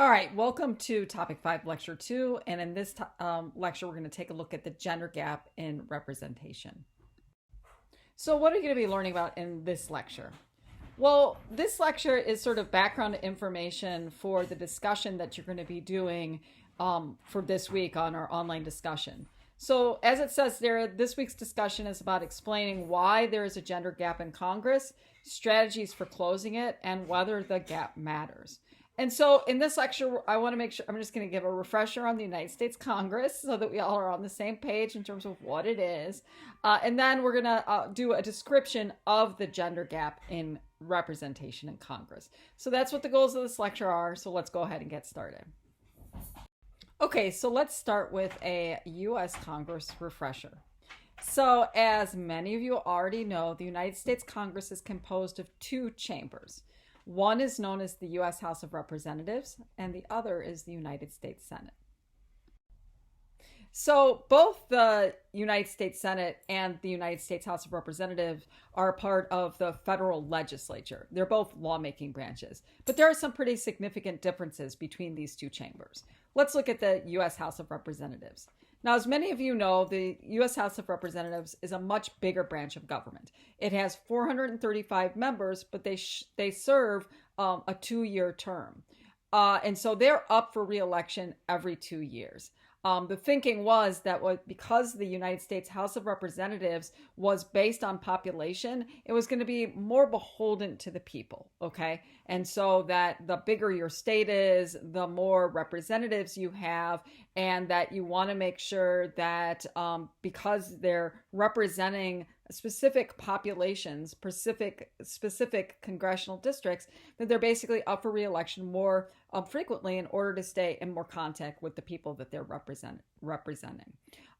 All right, welcome to Topic 5, Lecture 2. And in this lecture, we're going to take a look at the gender gap in representation. So what are you going to be learning about in this lecture? Well, this lecture is sort of background information for the discussion that you're going to be doing for this week on our online discussion. So as it says there, this week's discussion is about explaining why there is a gender gap in Congress, strategies for closing it, and whether the gap matters. And so in this lecture, I want to make sure I'm just going to give a refresher on the United States Congress so that we all are on the same page in terms of what it is. And then we're going to do a description of the gender gap in representation in Congress. So that's what the goals of this lecture are. So let's go ahead and get started. Okay, so let's start with a U.S. Congress refresher. So as many of you already know, the United States Congress is composed of two chambers. One is known as the U.S. House of Representatives, and the other is the United States Senate. So both the United States Senate and the United States House of Representatives are part of the federal legislature. They're both lawmaking branches, but there are some pretty significant differences between these two chambers. Let's look at the U.S. House of Representatives. Now, as many of you know, the U.S. House of Representatives is a much bigger branch of government. It has 435 members, but they serve a 2-year term. And so they're up for re-election every 2 years. The thinking was that because the United States House of Representatives was based on population, it was going to be more beholden to the people, okay? And so that the bigger your state is, the more representatives you have, and that you want to make sure that because they're representing specific populations, specific congressional districts, that they're basically up for re-election more frequently in order to stay in more contact with the people that they're representing.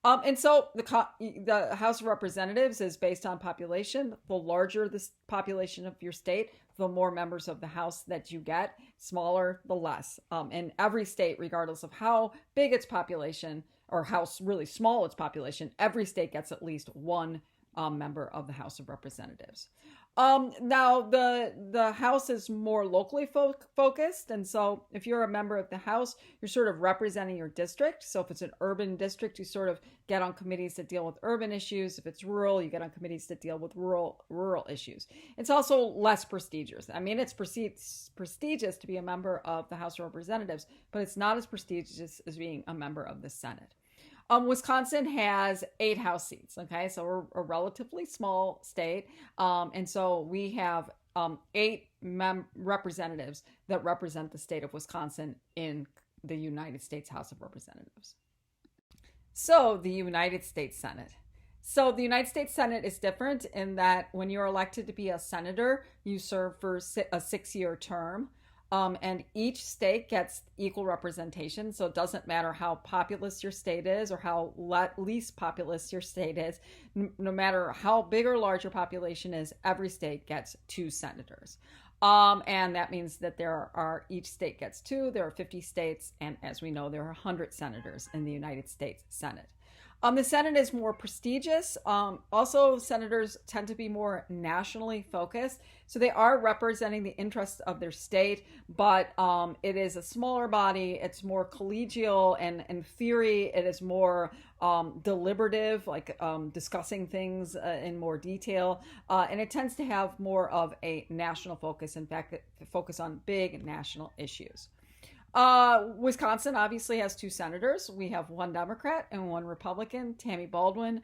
And so the House of Representatives is based on population. The larger the population of your state, the more members of the House that you get. Smaller, the less. In every state, regardless of how big its population or how really small its population, every state gets at least one member of the House of Representatives. Now, the House is more locally focused. And so if you're a member of the House, you're sort of representing your district. So if it's an urban district, you sort of get on committees that deal with urban issues. If it's rural, you get on committees that deal with rural issues. It's also less prestigious. I mean, it's prestigious to be a member of the House of Representatives, but it's not as prestigious as being a member of the Senate. Wisconsin has 8 House seats, okay? So we're a relatively small state. And so we have 8 representatives that represent the state of Wisconsin in the United States House of Representatives. So the United States Senate. So the United States Senate is different in that when you're elected to be a senator, you serve for a 6-year term. And each state gets equal representation. So it doesn't matter how populous your state is or how least populous your state is. No matter how big or large your population is, every state gets 2 senators. And that means that each state gets 2. There are 50 states. And as we know, there are 100 senators in the United States Senate. The Senate is more prestigious. Also, senators tend to be more nationally focused. So they are representing the interests of their state, but it is a smaller body. It's more collegial, and in theory, it is more deliberative, like discussing things in more detail. And it tends to have more of a national focus. In fact, focus on big national issues. Wisconsin obviously has 2 senators. We have 1 Democrat and 1 Republican. Tammy Baldwin,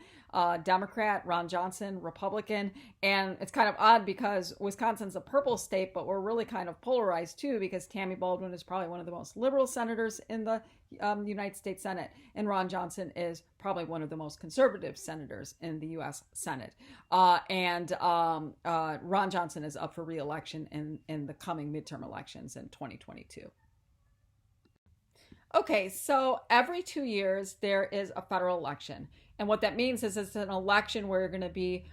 Democrat, Ron Johnson, Republican. And it's kind of odd because Wisconsin's a purple state, but we're really kind of polarized too, because Tammy Baldwin is probably one of the most liberal senators in the United States Senate, and Ron Johnson is probably one of the most conservative senators in the U.S. Senate. And Ron Johnson is up for re-election in the coming midterm elections in 2022. Okay, so every 2 years there is a federal election. And what that means is it's an election where you're going to be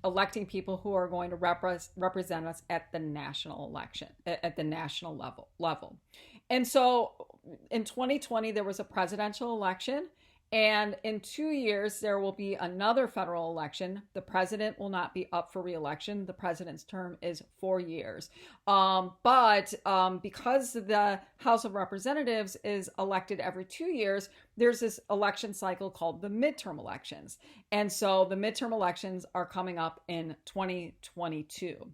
electing people who are going to represent us at the national election, at the national level. And so in 2020, there was a presidential election. And in 2 years, there will be another federal election. The president will not be up for reelection. The president's term is 4 years. But because the House of Representatives is elected every 2 years, there's this election cycle called the midterm elections. And so the midterm elections are coming up in 2022.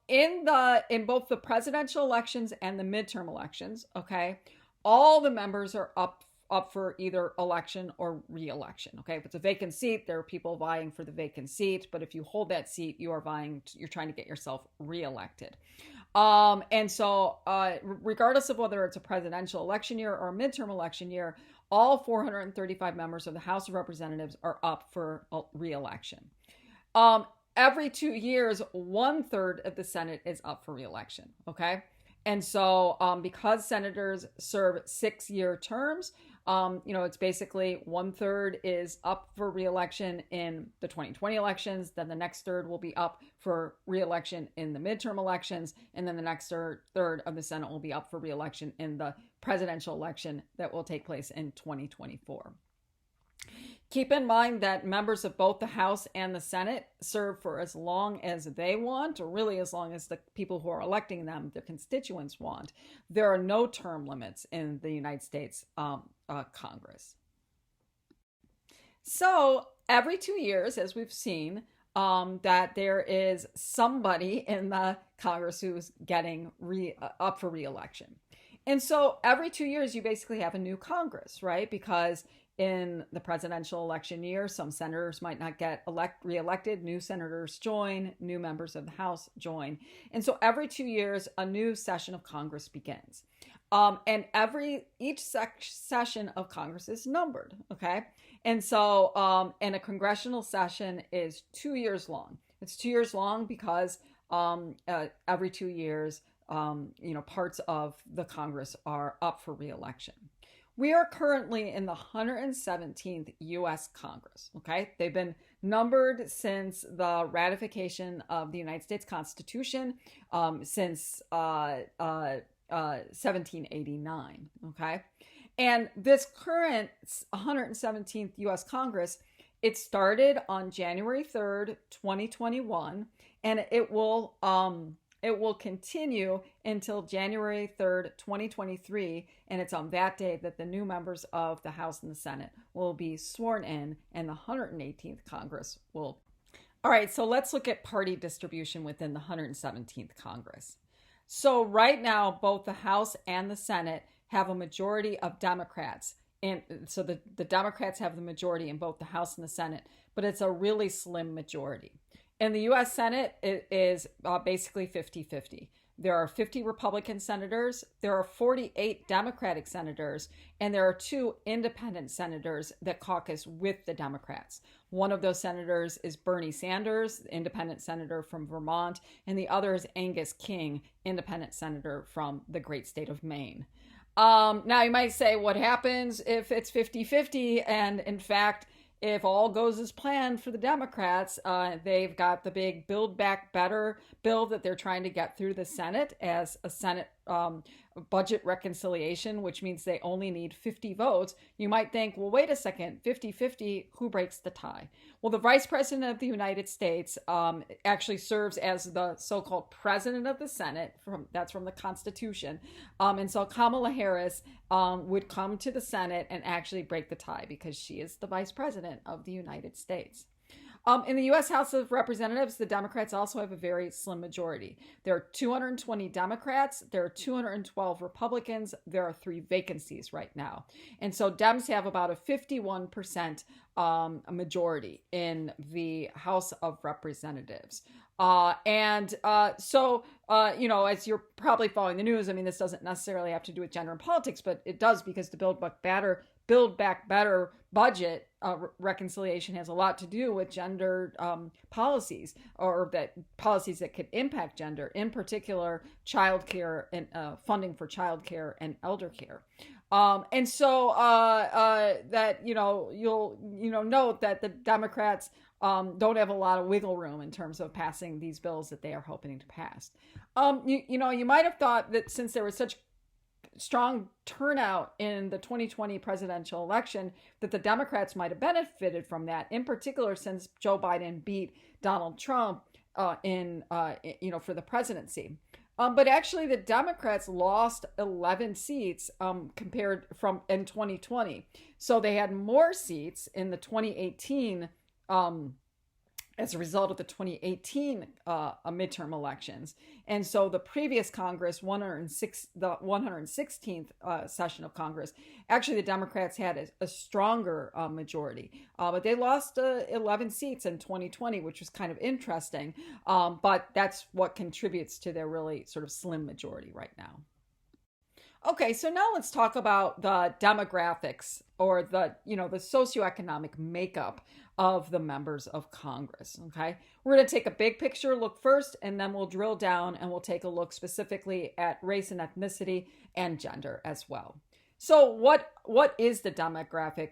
In both the presidential elections and the midterm elections, okay, all the members are up for either election or re-election. Okay, if it's a vacant seat, there are people vying for the vacant seat, but if you hold that seat, you're trying to get yourself re-elected. And so regardless of whether it's a presidential election year or a midterm election year, all 435 members of the House of Representatives are up for re-election. Every 2 years, 1/3 of the Senate is up for re-election. Okay. And so because senators serve 6-year terms, it's basically 1/3 is up for re-election in the 2020 elections. Then the next third will be up for re-election in the midterm elections. And then the next third of the Senate will be up for re-election in the presidential election that will take place in 2024. Keep in mind that members of both the House and the Senate serve for as long as they want, or really as long as the people who are electing them, the constituents, want. There are no term limits in the United States Congress. So every 2 years, as we've seen, that there is somebody in the Congress who's getting up for re-election. And so every 2 years, you basically have a new Congress, right? Because in the presidential election year, some senators might not get re-elected. New senators join, new members of the House join. And so every 2 years, a new session of Congress begins. And each session of Congress is numbered, okay? And so, and a congressional session is 2 years long. It's 2 years long because every 2 years, parts of the Congress are up for re-election. We are currently in the 117th U.S. Congress, okay? They've been numbered since the ratification of the United States Constitution since 1789, okay? And this current 117th U.S. Congress, it started on January 3rd, 2021, and it will continue until January 3rd, 2023, and it's on that day that the new members of the House and the Senate will be sworn in, and the 118th Congress will. All right, so let's look at party distribution within the 117th Congress. So right now, both the House and the Senate have a majority of Democrats, and so the Democrats have the majority in both the House and the Senate, but it's a really slim majority. In the U.S. Senate, it is basically 50-50. There are 50 Republican senators, there are 48 Democratic senators, and there are 2 independent senators that caucus with the Democrats. One of those senators is Bernie Sanders, independent senator from Vermont, and the other is Angus King, independent senator from the great state of Maine. Now, you might say, what happens if it's 50-50? And in fact, if all goes as planned for the Democrats, they've got the big Build Back Better bill that they're trying to get through the Senate as a Senate budget reconciliation, which means they only need 50 votes. You might think, well, wait a second, 50-50, who breaks the tie? Well, the Vice President of the United States actually serves as the so-called President of the Senate. That's from the Constitution. And so Kamala Harris would come to the Senate and actually break the tie because she is the Vice President of the United States. In the U.S. House of Representatives, the Democrats also have a very slim majority. There are 220 Democrats, there are 212 Republicans, there are 3 vacancies right now. And so Dems have about a 51% majority in the House of Representatives. So as you're probably following the news, I mean, this doesn't necessarily have to do with gender and politics, but it does because the Build Back Better budget reconciliation has a lot to do with gender policies, or that policies that could impact gender, in particular childcare and funding for childcare and elder care. And so that you'll note that the Democrats don't have a lot of wiggle room in terms of passing these bills that they are hoping to pass. You might have thought that since there was such strong turnout in the 2020 presidential election, that the Democrats might have benefited from that, in particular since Joe Biden beat Donald Trump for the presidency. But actually, the Democrats lost 11 seats compared from in 2020. So they had more seats in the 2018 as a result of the 2018 midterm elections. And so the previous Congress, the 116th session of Congress, actually the Democrats had a stronger majority. But they lost 11 seats in 2020, which was kind of interesting. But that's what contributes to their really sort of slim majority right now. Okay, so now let's talk about the demographics, or the socioeconomic makeup of the members of Congress. Okay, we're going to take a big picture look first, and then we'll drill down and we'll take a look specifically at race and ethnicity and gender as well. So what is the demographic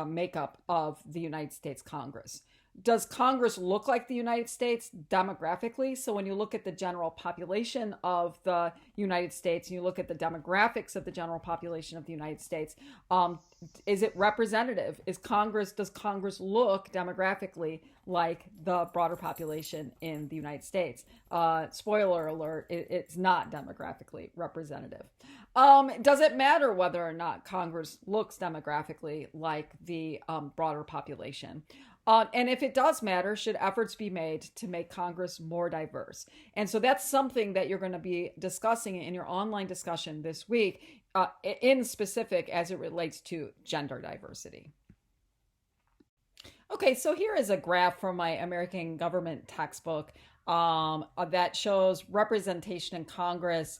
makeup of the United States Congress? Does Congress look like the United States demographically? So when you look at the general population of the United States, and you look at the demographics of the general population of the United States, is it representative? Does Congress look demographically like the broader population in the United States? Spoiler alert, it's not demographically representative. Does it matter whether or not Congress looks demographically like the broader population? And if it does matter, should efforts be made to make Congress more diverse? And so that's something that you're going to be discussing in your online discussion this week, in specific as it relates to gender diversity. Okay, so here is a graph from my American government textbook that shows representation in Congress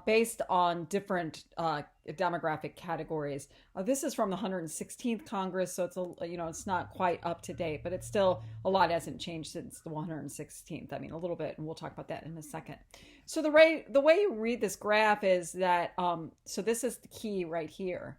based on different demographic categories. This is from the 116th Congress, so it's not quite up to date, but it's still, a lot hasn't changed since the 116th. I mean, a little bit, and we'll talk about that in a second. So the way you read this graph is that, so this is the key right here,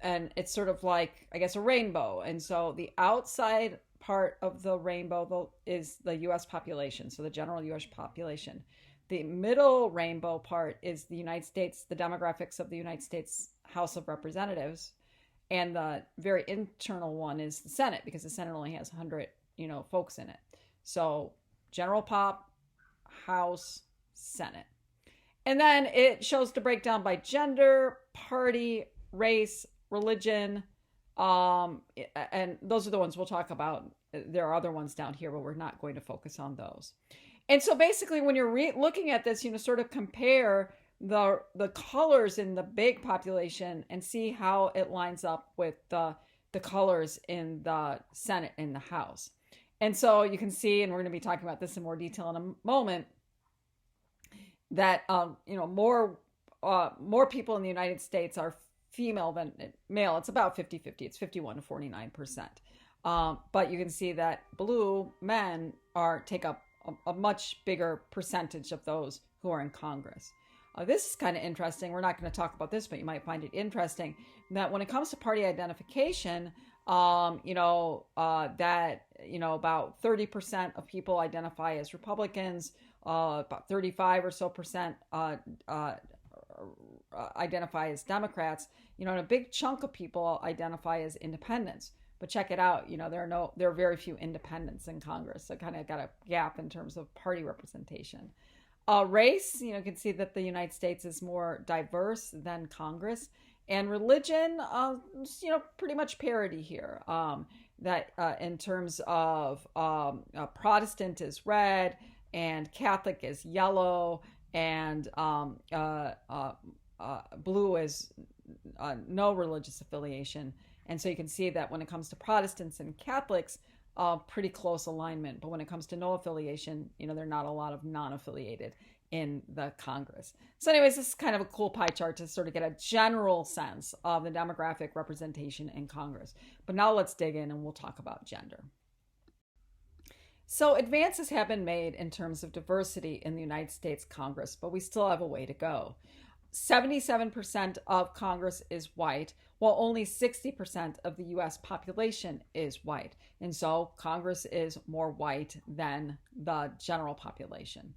and it's sort of like, I guess, a rainbow. And so the outside part of the rainbow is the U.S. population, so the general U.S. population. The middle rainbow part is the United States, the demographics of the United States House of Representatives. And the very internal one is the Senate, because the Senate only has 100, folks in it. So general pop, House, Senate. And then it shows the breakdown by gender, party, race, religion. And those are the ones we'll talk about. There are other ones down here, but we're not going to focus on those. And so basically, when you're looking at this, sort of compare the colors in the big population and see how it lines up with the colors in the Senate and the House. And so you can see, and we're going to be talking about this in more detail in a moment, that more people in the United States are female than male. It's about 50-50. It's 51 to 49%. But you can see that blue men take up a much bigger percentage of those who are in Congress. This is kind of interesting. We're not going to talk about this, but you might find it interesting that when it comes to party identification, about 30% of people identify as Republicans, about 35 or so percent identify as Democrats, and a big chunk of people identify as independents. But check it out, there are very few independents in Congress. So kind of got a gap in terms of party representation. Race, you can see that the United States is more diverse than Congress. And religion, pretty much parity here. That in terms of Protestant is red, and Catholic is yellow, and blue is no religious affiliation. And so you can see that when it comes to Protestants and Catholics, pretty close alignment. But when it comes to no affiliation, there are not a lot of non-affiliated in the Congress. So anyways, this is kind of a cool pie chart to sort of get a general sense of the demographic representation in Congress. But now let's dig in and we'll talk about gender. So advances have been made in terms of diversity in the United States Congress, but we still have a way to go. 77% of Congress is white, while only 60% of the U.S. population is white. And so Congress is more white than the general population.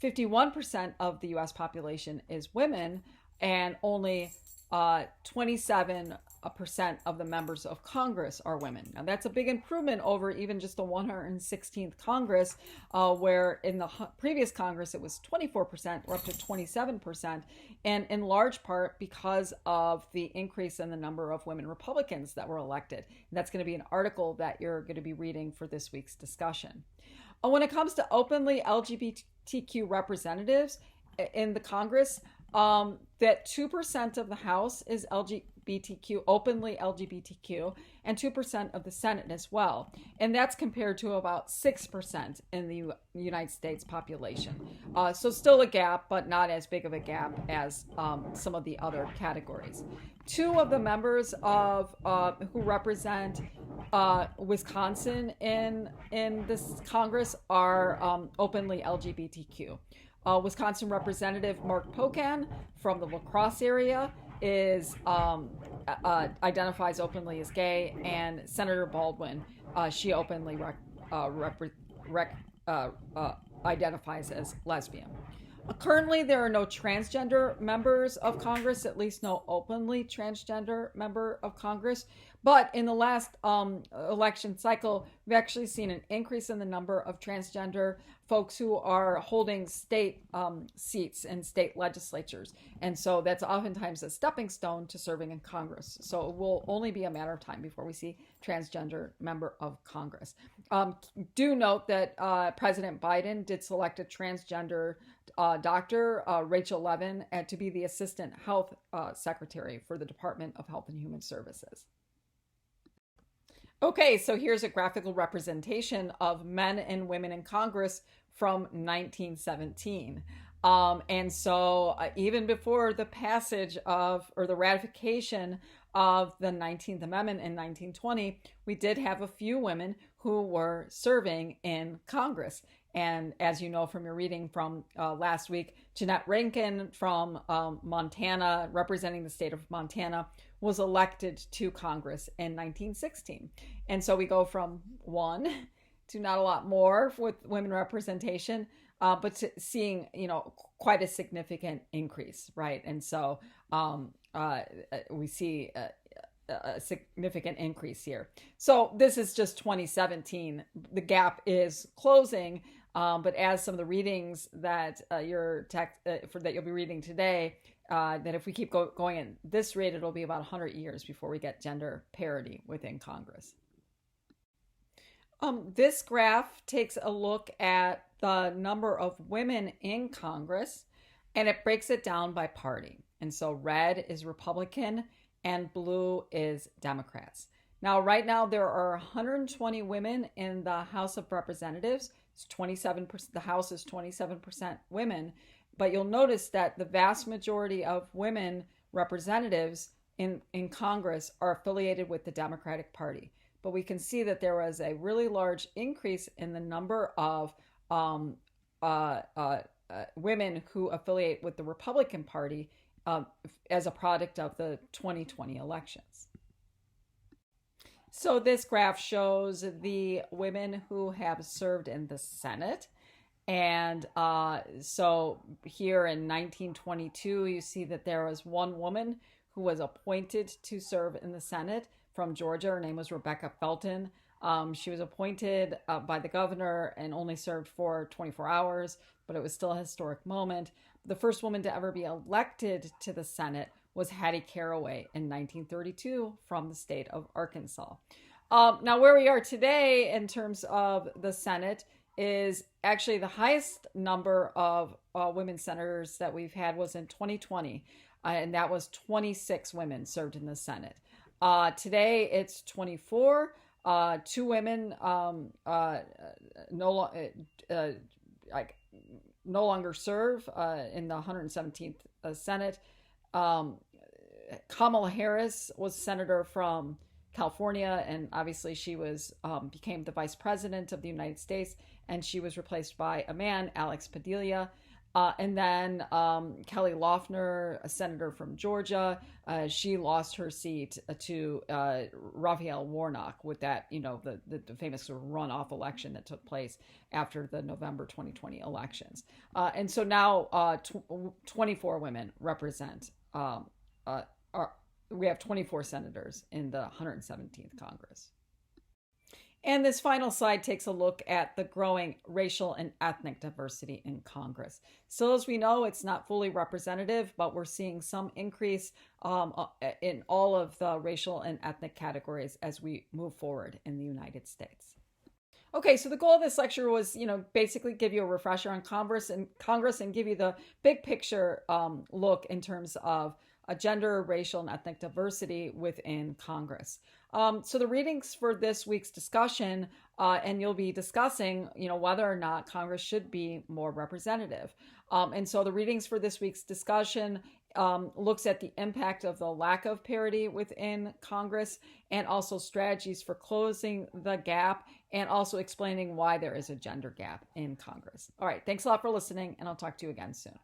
51% of the U.S. population is women, and only 27% of the members of Congress are women. Now, that's a big improvement over even just the 116th Congress, where in the previous Congress it was 24%, we're up to 27%, and in large part because of the increase in the number of women Republicans that were elected. And that's going to be an article that you're going to be reading for this week's discussion. When it comes to openly LGBTQ representatives in the Congress, that 2% of the House is LGBTQ, openly LGBTQ, and 2% of the Senate as well. And that's compared to about 6% in the United States population. So still a gap, but not as big of a gap as some of the other categories. Two of the members of who represent Wisconsin in this Congress are openly LGBTQ. Wisconsin Representative Mark Pocan from the La Crosse area is identifies openly as gay, and Senator Baldwin, she openly identifies as lesbian. Currently, there are no transgender members of Congress, at least no openly transgender member of Congress. But in the last election cycle, we've actually seen an increase in the number of transgender folks who are holding state seats in state legislatures. And so that's oftentimes a stepping stone to serving in Congress. So it will only be a matter of time before we see transgender member of Congress. Do note that President Biden did select a transgender doctor, Rachel Levin, to be the Assistant Health Secretary for the Department of Health and Human Services. Okay, so here's a graphical representation of men and women in Congress from 1917. And so even before the passage of, or the ratification of the 19th Amendment in 1920, we did have a few women who were serving in Congress. And as you know from your reading from last week, Jeanette Rankin from Montana, representing the state of Montana, was elected to Congress in 1916. And so we go from one to not a lot more with women representation, but to seeing, quite a significant increase, right? And so we see a significant increase here. So this is just 2017. The gap is closing, but as some of the readings that that you'll be reading today, that if we keep going at this rate, it'll be about 100 years before we get gender parity within Congress. This graph takes a look at the number of women in Congress, and it breaks it down by party. And so red is Republican and blue is Democrats. Now, right now, there are 120 women in the House of Representatives. It's 27%. The House is 27% women. But you'll notice that the vast majority of women representatives in Congress are affiliated with the Democratic Party. But we can see that there was a really large increase in the number of women who affiliate with the Republican Party as a product of the 2020 elections. So this graph shows the women who have served in the Senate. And so here in 1922, you see that there was one woman who was appointed to serve in the Senate from Georgia. Her name was Rebecca Felton. She was appointed by the governor and only served for 24 hours, but it was still a historic moment. The first woman to ever be elected to the Senate was Hattie Caraway in 1932 from the state of Arkansas. Now, where we are today in terms of the Senate is actually the highest number of women senators that we've had was in 2020, and that was 26 women served in the Senate. Today, it's 24. Two women no longer serve in the 117th Senate. Kamala Harris was senator from California, and obviously she was became the vice president of the United States, and she was replaced by a man, Alex Padilla. And then Kelly Loeffler, a senator from Georgia, she lost her seat to Raphael Warnock with that, the famous sort of runoff election that took place after the November 2020 elections. And so now 24 women represent um, are we have 24 senators in the 117th Congress. And this final slide takes a look at the growing racial and ethnic diversity in Congress. So, as we know, it's not fully representative, but we're seeing some increase in all of the racial and ethnic categories as we move forward in the United States. Okay, so the goal of this lecture was, basically give you a refresher on Congress and give you the big picture look in terms of gender, racial, and ethnic diversity within Congress. So the readings for this week's discussion, and you'll be discussing, whether or not Congress should be more representative. And so the readings for this week's discussion looks at the impact of the lack of parity within Congress and also strategies for closing the gap and also explaining why there is a gender gap in Congress. All right, thanks a lot for listening, and I'll talk to you again soon.